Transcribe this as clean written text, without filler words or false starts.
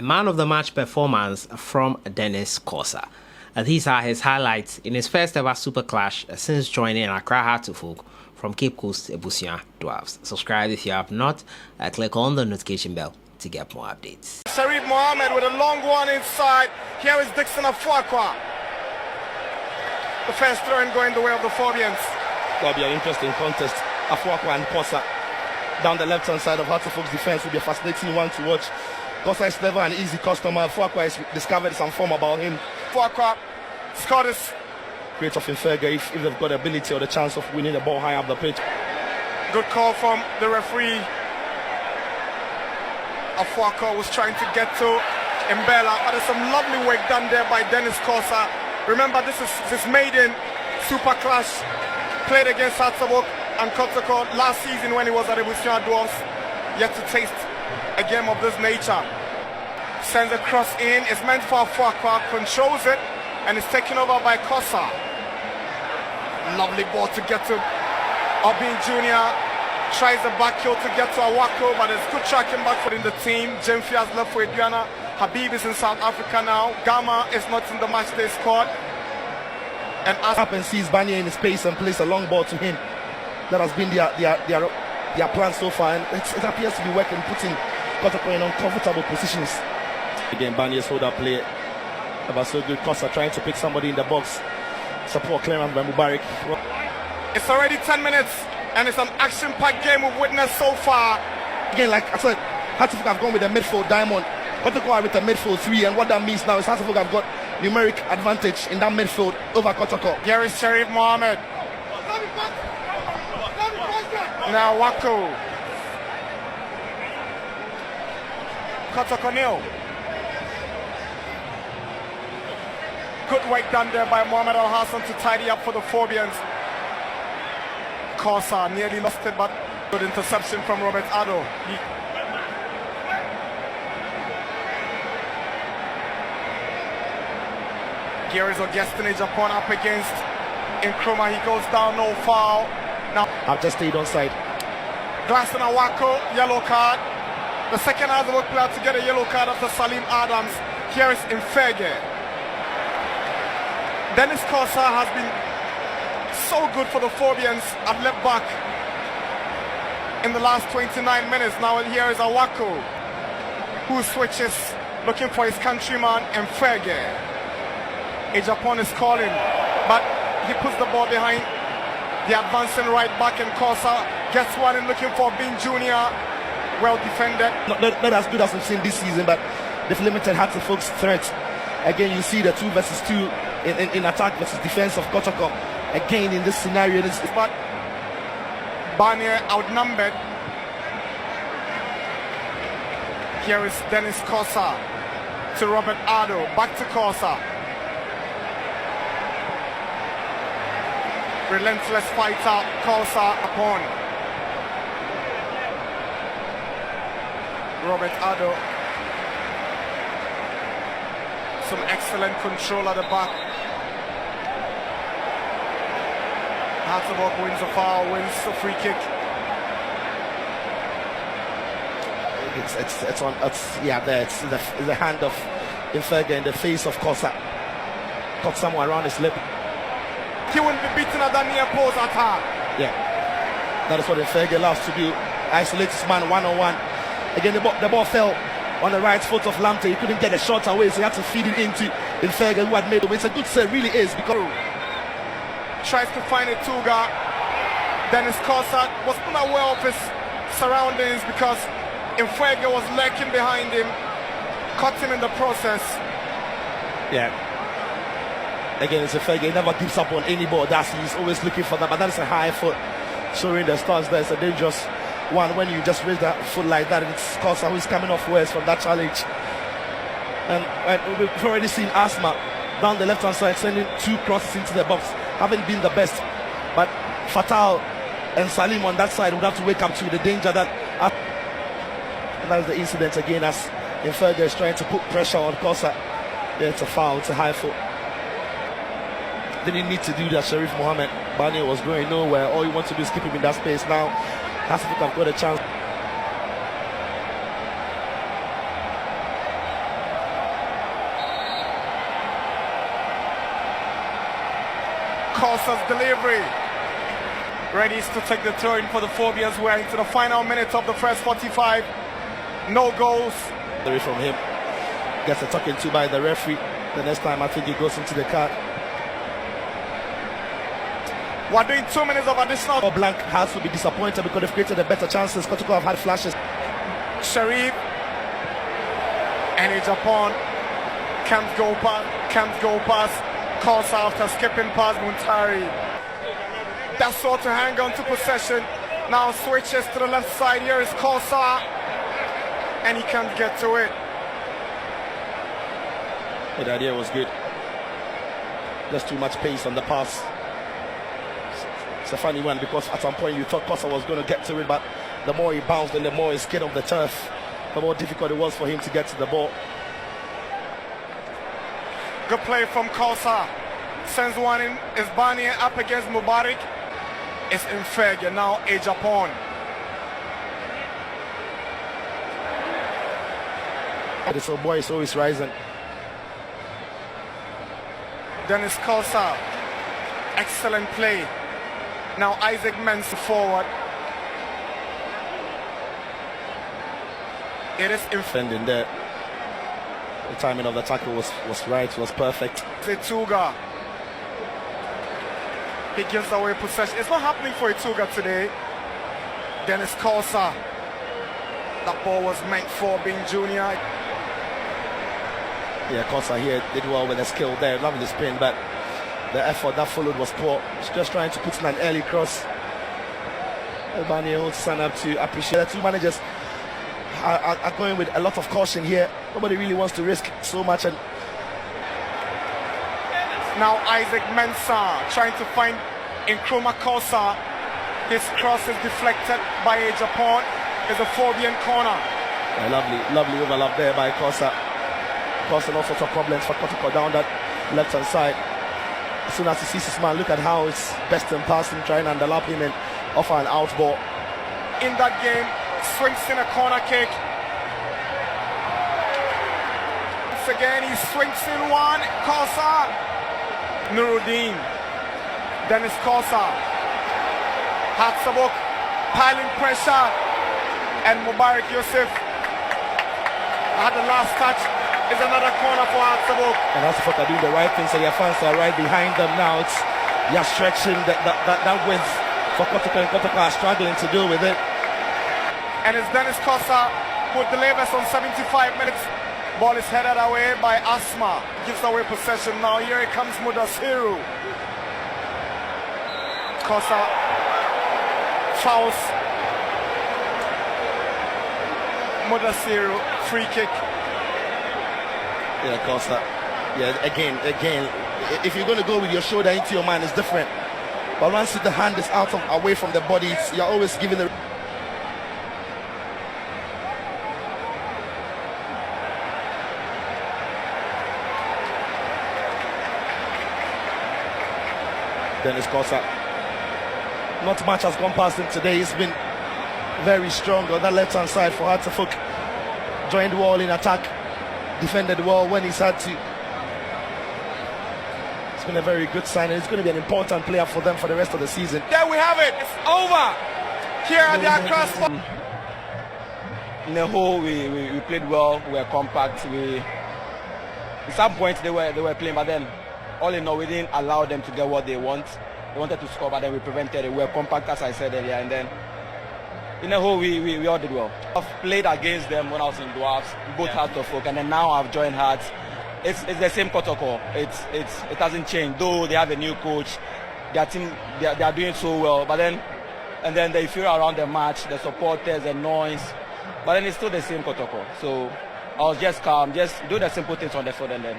man of the match performance from Denis Korsah. These are his highlights in his first ever Super Clash since joining Accra Heart to Folk from Cape Coast Ebusia Dwarfs. Subscribe if you have not. Click on the notification bell to get more updates. Sharif Mohammed with a long one inside. Here is Dixon Afuakwa. The first throw-in going the way of the Phobians. That'll be an interesting contest. Afuakwa and Korsah down the left-hand side of Heart to Folk's defense will be a fascinating one to watch. Korsah is never an easy customer. Afuakwa has discovered some form about him. Afuakwa, Scottish. Great of Inferga if they've got the ability or the chance of winning the ball high up the pitch. Good call from the referee. Afuakwa was trying to get to Mbella, but there's some lovely work done there by Denis Korsah. Remember, this is his maiden Super Clash, played against Hatzabok and Kotoko last season when he was at Ebusia Dwarfs. Yet to taste a game of this nature. Sends a cross in, it's meant for Afuakwa, controls it, and is taken over by Korsah. Lovely ball to get to Obin Jr. Tries the back heel to get to Awako, but there's good tracking back for in the team. Jemfi has left for Adriana. Habib is in South Africa now. Gama is not in the matchday squad. And up and sees Banya in his space and plays a long ball to him. That has been their plan so far, and it appears to be working, putting Kotoko in uncomfortable positions. Again, Banya's hold-up play. That was so good. Korsah trying to pick somebody in the box. Support clearance by Mubarak. It's already 10 minutes, and it's an action-packed game we've witnessed so far. Again, like I said, Hatzabok have gone with a midfield diamond. Kotoko are with a midfield 3, and what that means now is Hatzabok have got numeric advantage in that midfield over Kotoko. Here is Sharif Mohammed. Now Wako. Kotoko nil. Good work done there by Mohamed Al Hassan to tidy up for the Phobians. Korsah nearly lost it, but good interception from Robert Addo. Here is Augustine Japan up against Nkrumah. He goes down, no foul. Now I've just stayed on side. Glass and Awako, yellow card. The second Hatzabok player to get a yellow card after Salim Adams. Here is Infege. Denis Korsah has been so good for the Phobians at left back in the last 29 minutes. Now here is Awako, who switches, looking for his countryman Infege. Japan is calling, but he puts the ball behind the advancing right back, and Korsah gets one in looking for Bin Jr. Well defended. Not as good as we've seen this season, but they've limited Heart to Folk's threat. Again, you see the 2 versus 2 in attack versus defense of Kotoko. Again, in this scenario, but Barnier outnumbered. Here is Denis Korsah to Robert Addo. Back to Korsah. Relentless fighter, Korsah upon Robert Addo. Some excellent control at the back. Hatzabok wins a foul, wins a free kick. It's the hand of Inferga in the face of Korsah. Caught somewhere around his lip. He wouldn't be beaten at that near post attack. Yeah, that is what Inferga loves to do. Isolate his man one-on-one. Again, the ball fell on the right foot of Lamte. He couldn't get a shot away, so he had to feed it into Inferga, who had made it. It's a good save, really is, because tries to find a Tuga. Denis Korsah was unaware of his surroundings because Inferga was lurking behind him, caught him in the process. Yeah. Again, it's Inferga. He never gives up on any ball. He's always looking for that, but that is a high foot. Showing the stance there, it's a dangerous one when you just raise that foot like that. It's Korsah who is coming off worse from that challenge. And we've already seen Asma down the left-hand side sending 2 crosses into the box. Haven't been the best, but Fatal and Salim on that side would have to wake up to the danger that. And that's the incident again as Inferga is trying to put pressure on Korsah. Yeah, it's a foul, it's a high foot. Didn't need to do that. Sharif Mohammed. Bani was going nowhere. All you want to do is keep him in that space now. Hatzabok have got a chance. Korsah's delivery. Ready to take the throw in for the Phobias. We're into the final minutes of the first 45. No goals. From him. Gets a talking to by the referee. The next time I think he goes into the car. We're doing 2 minutes of additional. Blank has to be disappointed because they've created a better chances. Kotoko have had flashes. Sharif. And it's upon. Can't go past. Korsah after skipping past Muntari. That's all to hang on to possession. Now switches to the left side. Here is Korsah. And he can't get to it. The idea was good. Just too much pace on the pass. It's a funny one because at some point you thought Korsah was going to get to it, but the more he bounced and the more he skid off the turf, the more difficult it was for him to get to the ball. Good play from Korsah. Sends one in. Is Barney up against Mubarak? It's inferior. Now Ejapon. This old boy is always rising. Denis Korsah. Excellent play. Now Isaac Mensah forward. It is defending there. The timing of the tackle was right, was perfect. Etuga. He gives away possession. It's not happening for Etuga today. Denis Korsah. That ball was meant for being junior. Yeah, Korsah here did well with the skill there, loving the spin, but the effort that followed was poor. He's just trying to put in an early cross. Albania will stand up to appreciate. The two managers are going with a lot of caution here. Nobody really wants to risk so much. And now Isaac Mensah trying to find Nkrumah Korsah. His cross is deflected by a Japan. It's a Phobian corner. Yeah, lovely overlap there by Korsah. Causing all sorts of problems for Kotoko down that left-hand side. As soon as he sees his man, look at how it's best in passing, trying to underlap him and offer an out ball. In that game, swings in a corner kick. Once again, he swings in one. Korsah. Nuruddin. Denis Korsah. Hatsabok piling pressure. And Mubarak Yusuf had the last touch. Is another corner for Hatsabok. And Hatsabok are doing the right thing, so their fans are right behind them now. You're stretching that width for Kotoko, and Kotoko are struggling to deal with it. And it's Denis Korsah who delivers on 75 minutes. Ball is headed away by Asma. Gives away possession now. Here it comes Mudasiru. Korsah fouls Mudasiru. Free kick. Yeah, Korsah. Yeah, again, if you're going to go with your shoulder into your man, it's different. But once the hand is away from the body, you're always giving the... Denis Korsah. Not much has gone past him today. He's been very strong on that left-hand side for Hatsabok. Joined well in attack. Defended well when he's had to. It's been a very good sign, and it's going to be an important player for them for the rest of the season. There we have it. It's over. Here at the Accra Sport. In the whole, we played well. We were compact. At some point they were playing, but then all in all, we didn't allow them to get what they want. They wanted to score, but then we prevented it. We were compact, as I said earlier, and then in the whole, we all did well. I've played against them when I was in Dwarfs, both Hearts of Folk, and then now I've joined Hearts. It's the same protocol. It hasn't changed. Though they have a new coach, their team they are doing so well. But then the feel around the match, the supporters, the noise. But then it's still the same protocol. So I was just calm, just do the simple things on the field, and then